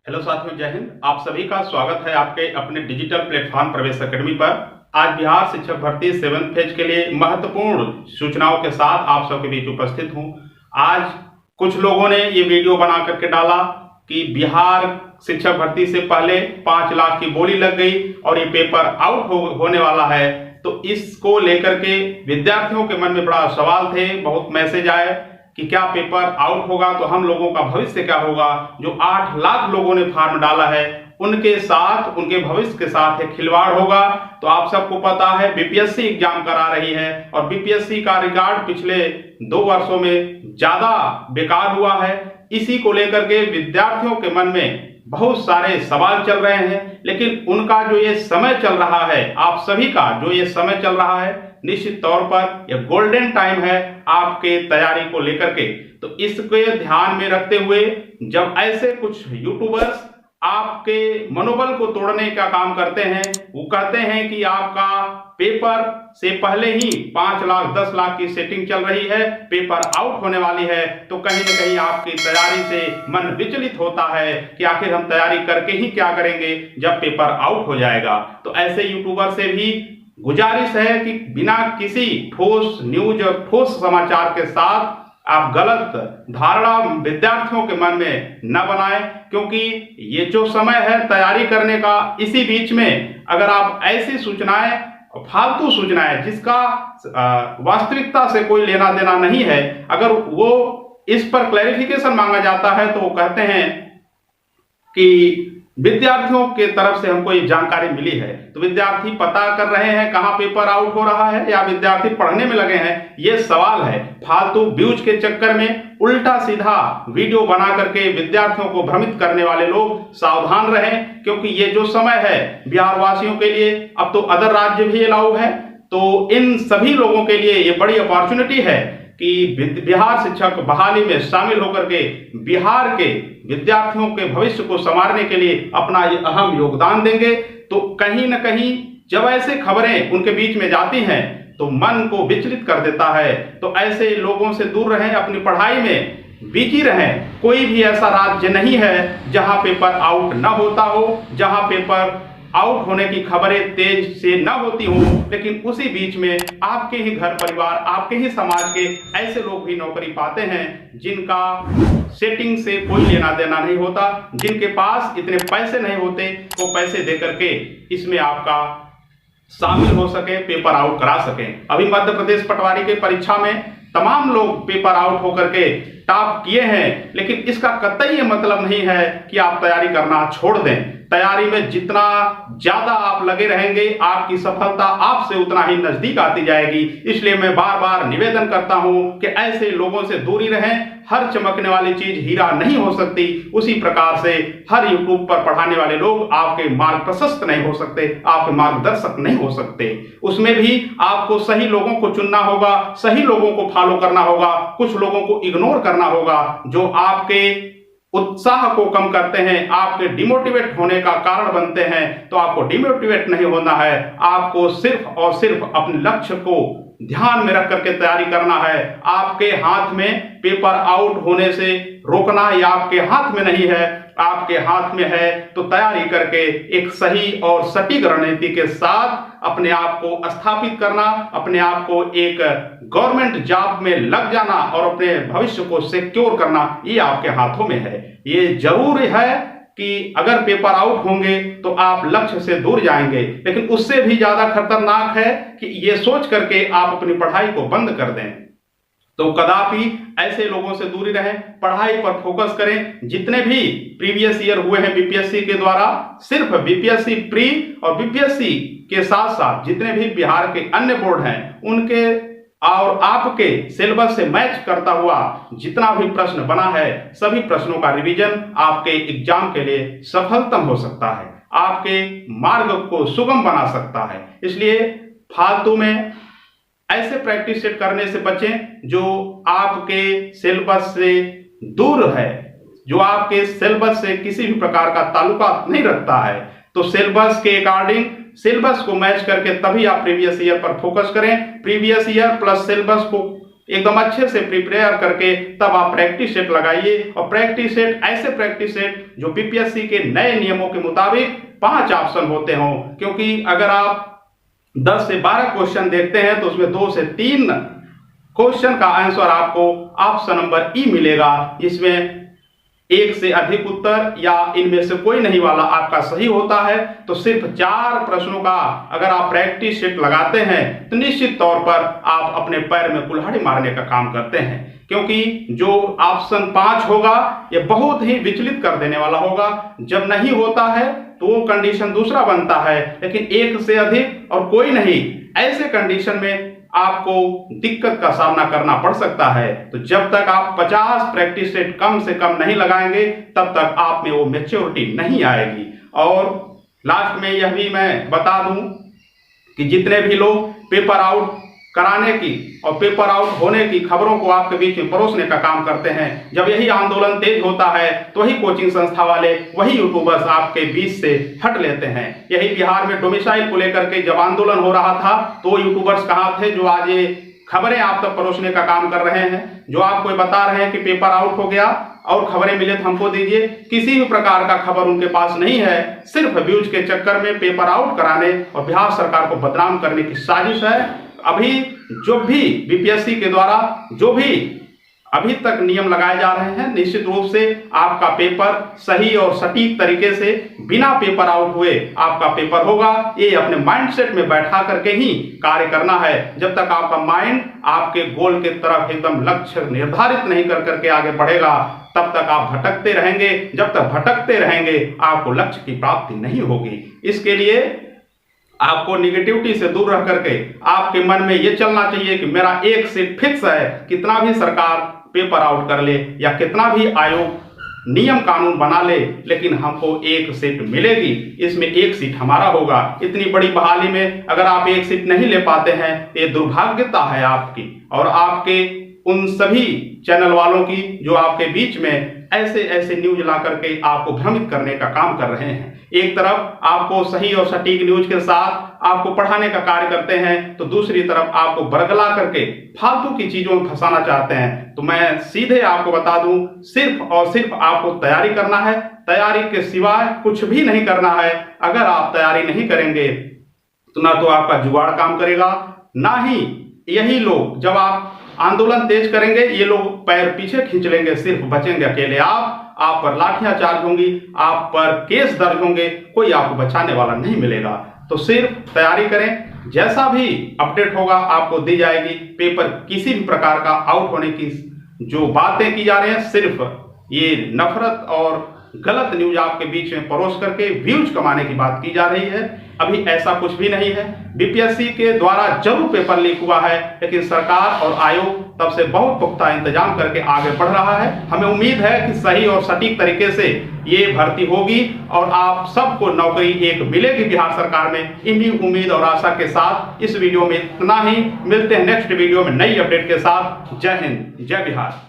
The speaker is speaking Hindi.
हेलो साथियों, जय हिंद। आप सभी का स्वागत है आपके अपने डिजिटल प्लेटफॉर्म प्रवेश अकेडमी पर। आज बिहार शिक्षक भर्ती 7th फेज के लिए महत्वपूर्ण सूचनाओं के साथ आप सबके बीच उपस्थित हूं। आज कुछ लोगों ने ये वीडियो बना करके डाला कि बिहार शिक्षक भर्ती से पहले 5 लाख की बोली लग गई और ये पेपर आउट होने वाला है। तो इसको लेकर के विद्यार्थियों के मन में बड़ा सवाल थे, बहुत मैसेज आए कि क्या पेपर आउट होगा तो हम लोगों का भविष्य क्या होगा। जो 8 लाख लोगों ने फॉर्म डाला है उनके साथ, उनके भविष्य के साथ एक खिलवाड़ होगा। तो आप सबको पता है बीपीएससी एग्जाम करा रही है और बीपीएससी का रिकॉर्ड पिछले 2 वर्षों में ज्यादा बेकार हुआ है। इसी को लेकर के विद्यार्थियों के मन में बहुत सारे सवाल चल रहे हैं, लेकिन उनका जो ये समय चल रहा है, आप सभी का जो ये समय चल रहा है, निश्चित तौर पर यह गोल्डन टाइम है आपके तैयारी को लेकर के। तो इसके ध्यान में रखते हुए जब ऐसे कुछ यूट्यूबर्स आपके मनोबल को तोड़ने का काम करते हैं, वो कहते हैं कि आपका पेपर से पहले ही 5 लाख 10 लाख की सेटिंग चल रही है, पेपर आउट होने वाली है, तो कहीं ना कहीं आपकी तैयारी से मन विचलित होता है कि आखिर हम तैयारी करके ही क्या करेंगे जब पेपर आउट हो जाएगा। तो ऐसे यूट्यूबर से भी गुजारिश है कि बिना किसी ठोस न्यूज और ठोस समाचार के साथ आप गलत धारणा विद्यार्थियों के मन में न बनाएं, क्योंकि ये जो समय है तैयारी करने का, इसी बीच में अगर आप ऐसी सूचनाएं, फालतू सूचनाएं जिसका वास्तविकता से कोई लेना देना नहीं है, अगर वो इस पर क्लैरिफिकेशन मांगा जाता है तो वो कहते हैं कि विद्यार्थियों के तरफ से हमको ये जानकारी मिली है। तो विद्यार्थी पता कर रहे हैं कहां पेपर आउट हो रहा है या विद्यार्थी पढ़ने में लगे हैं, ये सवाल है। फालतू व्यूज के चक्कर में उल्टा सीधा वीडियो बना करके विद्यार्थियों को भ्रमित करने वाले लोग सावधान रहें, क्योंकि ये जो समय है बिहार वासियों के लिए, अब तो अदर राज्य भी अलाउ है, तो इन सभी लोगों के लिए ये बड़ी अपॉर्चुनिटी है कि बिहार शिक्षक बहाली में शामिल होकर के बिहार के विद्यार्थियों के भविष्य को संवारने के लिए अपना ये अहम योगदान देंगे। तो कहीं ना कहीं जब ऐसे खबरें उनके बीच में जाती हैं तो मन को विचलित कर देता है। तो ऐसे लोगों से दूर रहें, अपनी पढ़ाई में बिजी रहें। कोई भी ऐसा राज्य नहीं है जहां पेपर आउट न होता हो, जहां पेपर आउट होने की खबरें तेज से न होती हो, लेकिन उसी बीच में आपके ही घर परिवार, आपके ही समाज के ऐसे लोग भी नौकरी पाते हैं जिनका सेटिंग से कोई लेना देना नहीं होता, जिनके पास इतने पैसे नहीं होते वो पैसे दे करके इसमें आपका शामिल हो सके, पेपर आउट करा सके। अभी मध्य प्रदेश पटवारी के परीक्षा में तमाम लोग पेपर आउट होकर के टॉप किए हैं, लेकिन इसका कतई ये मतलब नहीं है कि आप तैयारी करना छोड़ दें। तैयारी में जितना ज्यादा आप लगे रहेंगे, आपकी सफलता आपसे उतना ही नजदीक आती जाएगी। इसलिए मैं बार बार निवेदन करता हूं कि ऐसे लोगों से दूरी रहें। हर चमकने वाली चीज हीरा नहीं हो सकती, उसी प्रकार से हर यूट्यूब पर पढ़ाने वाले लोग आपके मार्ग प्रशस्त नहीं हो सकते, आपके मार्गदर्शक नहीं हो सकते। उसमें भी आपको सही लोगों को चुनना होगा, सही लोगों को फॉलो करना होगा, कुछ लोगों को इग्नोर करना होगा जो आपके उत्साह को कम करते हैं, आपके डिमोटिवेट होने का कारण बनते हैं। तो आपको डिमोटिवेट नहीं होना है, आपको सिर्फ और सिर्फ अपने लक्ष्य को ध्यान में रख करके तैयारी करना है। आपके हाथ में पेपर आउट होने से रोकना या आपके हाथ में नहीं है, आपके हाथ में है तो तैयारी करके एक सही और सटीक रणनीति के साथ अपने आप को स्थापित करना, अपने आप को एक गवर्नमेंट जॉब में लग जाना और अपने भविष्य को सिक्योर करना, ये आपके हाथों में है। ये जरूर है कि अगर पेपर आउट होंगे तो आप लक्ष्य से दूर जाएंगे, लेकिन उससे भी ज्यादा खतरनाक है कि ये सोच करके आप अपनी पढ़ाई को बंद कर दें। तो कदापि ऐसे लोगों से दूरी रहें, पढ़ाई पर फोकस करें। जितने भी प्रीवियस ईयर हुए हैं बीपीएससी के द्वारा, सिर्फ बीपीएससी प्री और बीपीएससी के साथ साथ जितने भी बिहार के अन्य बोर्ड हैं उनके और आपके सिलेबस से मैच करता हुआ जितना भी प्रश्न बना है, सभी प्रश्नों का रिवीजन आपके एग्जाम के लिए सफलतम हो सकता है, आपके मार्ग को सुगम बना सकता है। इसलिए फालतू में ऐसे प्रैक्टिस सेट करने से बचें जो आपके सिलेबस से दूर है, जो आपके सिलेबस से किसी भी प्रकार का ताल्लुकात नहीं रखता है। तो सिलेबस के अकॉर्डिंग सिलेबस को मैच करके तभी आप प्रीवियस ईयर पर फोकस करें। प्रीवियस ईयर प्लस सिलेबस को एकदम अच्छे से प्रिपेयर करके तब आप प्रैक्टिस सेट लगाइए। और प्रैक्टिस सेट ऐसे प्रैक्टिस सेट जो बीपीएससी के नए नियमों के मुताबिक 5 ऑप्शन होते हों, क्योंकि अगर आप 10 से 12 क्वेश्चन देखते हैं तो उसमें 2 से 3 क्वेश्चन का आंसर आपको ऑप्शन नंबर ई मिलेगा, जिसमें एक से अधिक उत्तर या इनमें से कोई नहीं वाला आपका सही होता है। तो सिर्फ 4 प्रश्नों का अगर आप प्रैक्टिस सेट लगाते हैं तो निश्चित तौर पर आप अपने पैर में कुल्हाड़ी मारने का काम करते हैं, क्योंकि जो ऑप्शन 5 होगा ये बहुत ही विचलित कर देने वाला होगा। जब नहीं होता है तो वो कंडीशन दूसरा बनता है, लेकिन एक से अधिक और कोई नहीं, ऐसे कंडीशन में आपको दिक्कत का सामना करना पड़ सकता है। तो जब तक आप 50 प्रैक्टिस सेट कम से कम नहीं लगाएंगे तब तक आप में वो मैच्योरिटी नहीं आएगी। और लास्ट में यह भी मैं बता दूं कि जितने भी लोग पेपर आउट कराने की और पेपर आउट होने की खबरों को आपके बीच में परोसने का काम करते हैं, जब यही आंदोलन तेज होता है तो वही कोचिंग संस्था वाले, वही यूट्यूबर्स आपके बीच से हट लेते हैं। यही बिहार में डोमिसाइल को लेकर के जब आंदोलन हो रहा था तो यूट्यूबर्स कहाँ थे जो आज ये खबरें आप तक परोसने का काम कर रहे हैं, जो आपको बता रहे हैं कि पेपर आउट हो गया और खबरें मिले तो हमको दीजिए। किसी भी प्रकार का खबर उनके पास नहीं है, सिर्फ व्यूज के चक्कर में पेपर आउट कराने और बिहार सरकार को बदनाम करने की साजिश है। अभी जो भी बीपीएससी के द्वारा जो भी अभी तक नियम लगाए जा रहे हैं, निश्चित रूप से आपका पेपर सही और सटीक तरीके से बिना पेपर आउट हुए आपका पेपर होगा। ये अपने माइंडसेट में बैठा करके ही कार्य करना है। जब तक आपका माइंड आपके गोल के तरफ एकदम लक्ष्य निर्धारित नहीं कर करके आगे बढ़ेगा तब तक आप भटकते रहेंगे। जब तक भटकते रहेंगे आपको लक्ष्य की प्राप्ति नहीं होगी। इसके लिए आपको निगेटिविटी से दूर रह करके आपके मन में यह चलना चाहिए कि मेरा एक सीट फिक्स है, कितना भी सरकार पेपर आउट कर ले या कितना भी आयोग नियम कानून बना ले, लेकिन हमको एक सीट मिलेगी, इसमें एक सीट हमारा होगा। इतनी बड़ी बहाली में अगर आप एक सीट नहीं ले पाते हैं ये दुर्भाग्यता है आपकी और आपके उन सभी चैनल वालों की जो आपके बीच में ऐसे ऐसे न्यूज ला करके आपको भ्रमित करने का काम कर रहे हैं। एक तरफ आपको सही और सटीक न्यूज के साथ आपको पढ़ाने का कार्य करते हैं तो दूसरी तरफ आपको बरगला करके फालतू की चीजों में फंसाना चाहते हैं। तो मैं सीधे आपको बता दूं, सिर्फ और सिर्फ आपको तैयारी करना है, तैयारी के सिवाय कुछ भी नहीं करना है। अगर आप तैयारी नहीं करेंगे तो ना तो आपका जुगाड़ काम करेगा, ना ही यही लोग जब आप आंदोलन तेज करेंगे ये लोग पैर पीछे खींच लेंगे, सिर्फ बचेंगे अकेले आप पर लाठियां चार्ज होंगी, आप पर केस दर्ज होंगे, कोई आपको बचाने वाला नहीं मिलेगा। तो सिर्फ तैयारी करें, जैसा भी अपडेट होगा आपको दी जाएगी। पेपर किसी भी प्रकार का आउट होने की जो बातें की जा रही हैं सिर्फ ये नफरत और गलत न्यूज आपके बीच में परोस करके व्यूज कमाने की बात की जा रही है। अभी ऐसा कुछ भी नहीं है। बीपीएससी के द्वारा जरूर पेपर लीक हुआ है, लेकिन सरकार और आयोग तब से बहुत पुख्ता इंतजाम करके आगे बढ़ रहा है। हमें उम्मीद है कि सही और सटीक तरीके से ये भर्ती होगी और आप सबको नौकरी एक मिलेगी बिहार सरकार में। इन्हीं उम्मीद और आशा के साथ इस वीडियो में इतना ही। मिलते हैं नेक्स्ट वीडियो में नई अपडेट के साथ। जय हिंद, जय बिहार।